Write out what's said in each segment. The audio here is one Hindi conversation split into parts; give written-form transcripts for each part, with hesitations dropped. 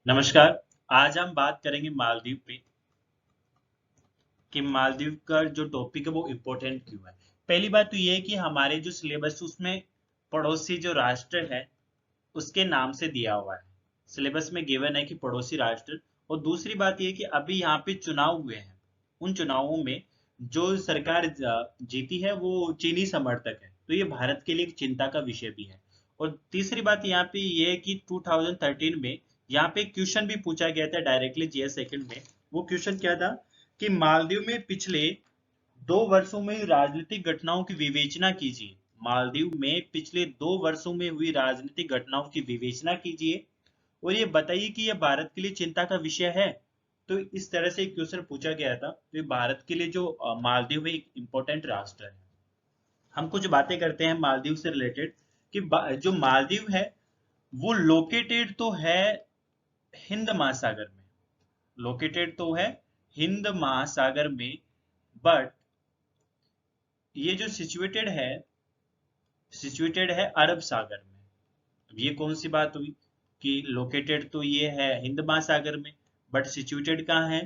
नमस्कार। आज हम बात करेंगे मालदीव पे कि मालदीव का जो टॉपिक है वो इम्पोर्टेंट क्यों है। पहली बात तो ये है कि हमारे जो सिलेबस उसमें पड़ोसी जो राष्ट्र है उसके नाम से दिया हुआ है। सिलेबस में गिवन है कि पड़ोसी राष्ट्र। और दूसरी बात ये है कि अभी यहाँ पे चुनाव हुए हैं। उन चुनावों में जो सरकार जीती है वो चीनी समर्थक है, तो ये भारत के लिए एक चिंता का विषय भी है। और तीसरी बात यहाँ पे ये है कि 2013 में यहाँ पे क्वेश्चन भी पूछा गया था डायरेक्टली जीएस सेकंड में। वो क्वेश्चन क्या था कि मालदीव में पिछले 2 वर्षों में हुई राजनीतिक घटनाओं की विवेचना कीजिए। मालदीव में पिछले 2 वर्षों में हुई राजनीतिक घटनाओं की विवेचना कीजिए और ये बताइए कि यह भारत के लिए चिंता का विषय है। तो इस तरह से एक क्वेश्चन पूछा गया था। तो ये भारत के लिए जो मालदीव है एक इम्पोर्टेंट राष्ट्र है। हम कुछ बातें करते हैं मालदीव से रिलेटेड कि जो मालदीव है वो लोकेटेड तो है हिंद महासागर में। लोकेटेड तो है हिंद महासागर में, बट ये जो सिचुएटेड है अरब सागर में। अब ये कौन सी बात हुई कि लोकेटेड तो ये है हिंद महासागर में, बट सिचुएटेड कहाँ है?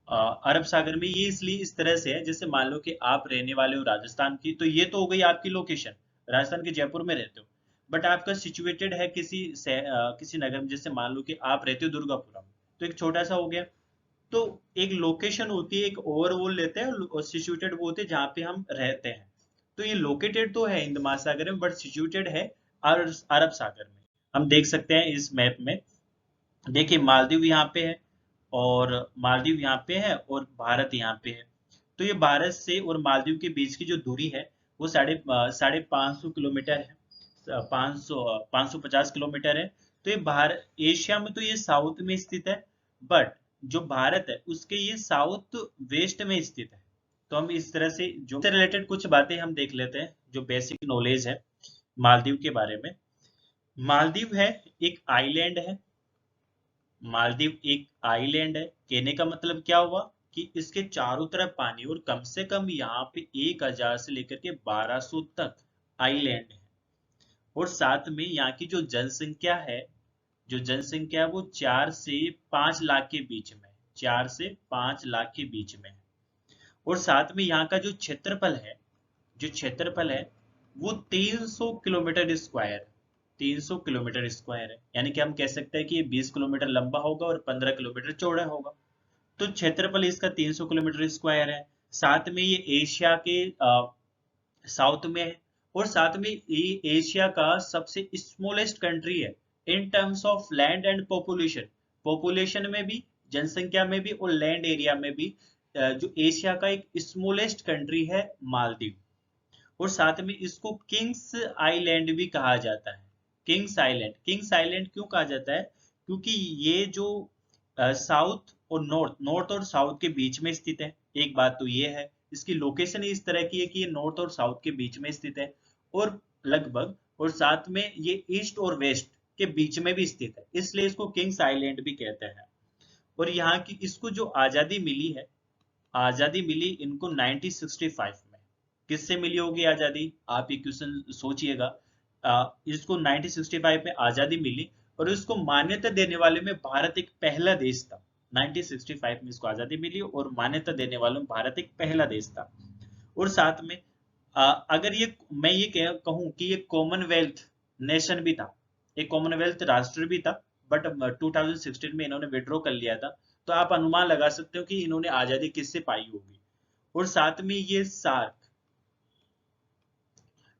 अरब सागर में। ये इसलिए इस तरह से है, जैसे मान लो कि आप रहने वाले हो राजस्थान की, तो ये तो हो गई आपकी लोकेशन, राजस्थान के जयपुर में रहते हो। बट आपका सिचुएटेड है किसी नगर में, जैसे मान लो कि आप रहते हो दुर्गापुरम, तो एक छोटा सा हो गया। तो एक लोकेशन होती है, एक ओवरऑल लेते हैं, और सिचुएटेड वो होते हैं जहाँ पे हम रहते हैं। तो ये लोकेटेड तो है हिंद महासागर में, बट सिचुएटेड है अरब सागर में। हम देख सकते हैं इस मैप में। देखिए मालदीव यहाँ पे है, और मालदीव यहाँ पे है, और भारत यहाँ पे है। तो ये भारत से और मालदीव के बीच की जो दूरी है वो साढ़े 500 किलोमीटर है। 550 किलोमीटर है। तो ये भारत एशिया में तो ये साउथ में स्थित है, बट जो भारत है उसके ये साउथ वेस्ट में स्थित है। तो हम इस तरह से जो से रिलेटेड कुछ बातें हम देख लेते हैं, जो बेसिक नॉलेज है मालदीव के बारे में। मालदीव है एक आइलैंड है। मालदीव एक आइलैंड है, कहने का मतलब क्या हुआ कि इसके चारों तरफ पानी, और कम से कम यहाँ पे 1000 से लेकर के 1200 तक आइलैंड है। और साथ में यहाँ की जो जनसंख्या है वो 4 से 5 लाख के बीच में, 4 से 5 लाख के बीच में है। और साथ में यहाँ का जो क्षेत्रफल है वो 300 किलोमीटर स्क्वायर है। यानी कि हम कह सकते हैं कि ये 20 किलोमीटर लंबा होगा और 15 किलोमीटर चौड़ा होगा। तो क्षेत्रफल इसका 300 किलोमीटर स्क्वायर है। साथ में ये एशिया के साउथ में है। और साथ में ये एशिया का सबसे स्मॉलेस्ट कंट्री है in terms of land and population. Population में भी, जनसंख्या में भी, और लैंड एरिया में भी जो एशिया का एक स्मॉलेस्ट कंट्री है मालदीव। और साथ में इसको किंग्स आइलैंड भी कहा जाता है। किंग्स आइलैंड क्यों कहा जाता है? क्योंकि ये जो साउथ और नॉर्थ और साउथ के बीच में स्थित है। एक बात तो ये है, इसकी लोकेशन ही इस तरह की है कि ये नॉर्थ और साउथ के बीच में स्थित है, और लगभग, और साथ में ये ईस्ट और वेस्ट के बीच में भी स्थित है, इसलिए इसको किंग्स आइलैंड भी कहते हैं। और यहाँ की इसको जो आजादी मिली इनको 1965 में। किससे मिली होगी आजादी? आप ये क्वेश्चन सोचिएगा। इसको 1965 में आजादी मिली, और इसको मान्यता देने वाले में भारत एक पहला देश था। 1965 में इसको आजादी मिली और मान्यता देने वालों में भारत एक पहला देश था। और साथ में अगर ये मैं ये कहूं कि ये कॉमनवेल्थ नेशन भी था, एक कॉमनवेल्थ राष्ट्र भी था, बट 2016 में इन्होंने विड्रॉ कर लिया था। तो आप अनुमान लगा सकते हो कि इन्होंने आजादी किससे पाई होगी। और साथ में ये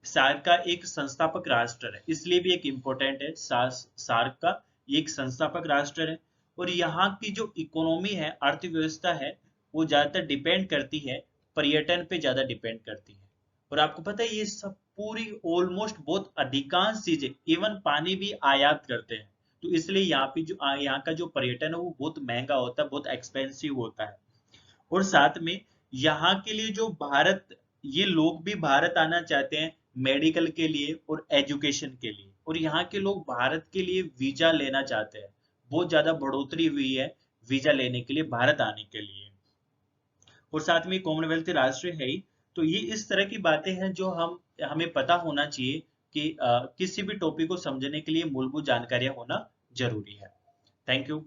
सार्क का एक संस्थापक राष्ट्र है, इसलिए भी एक इम्पोर्टेंट है। सार्क का ये एक संस्थापक राष्ट्र है। और यहाँ की जो इकोनॉमी है, अर्थव्यवस्था है, वो ज्यादातर डिपेंड करती है, पर्यटन पे ज्यादा डिपेंड करती है। और आपको पता है ये सब पूरी ऑलमोस्ट बहुत अधिकांश चीजें, इवन पानी भी आयात करते हैं। तो इसलिए यहाँ का जो पर्यटन है वो बहुत महंगा होता है, बहुत एक्सपेंसिव होता है। और साथ में यहाँ के लिए जो भारत ये लोग भी भारत आना चाहते हैं मेडिकल के लिए और एजुकेशन के लिए, और यहाँ के लोग भारत के लिए वीजा लेना चाहते हैं। बहुत ज्यादा बढ़ोतरी हुई है वीजा लेने के लिए, भारत आने के लिए। और साथ में कॉमनवेल्थ राष्ट्र है ही। तो ये इस तरह की बातें हैं जो हमें पता होना चाहिए कि किसी भी टॉपिक को समझने के लिए मूलभूत जानकारियां होना जरूरी है। Thank you.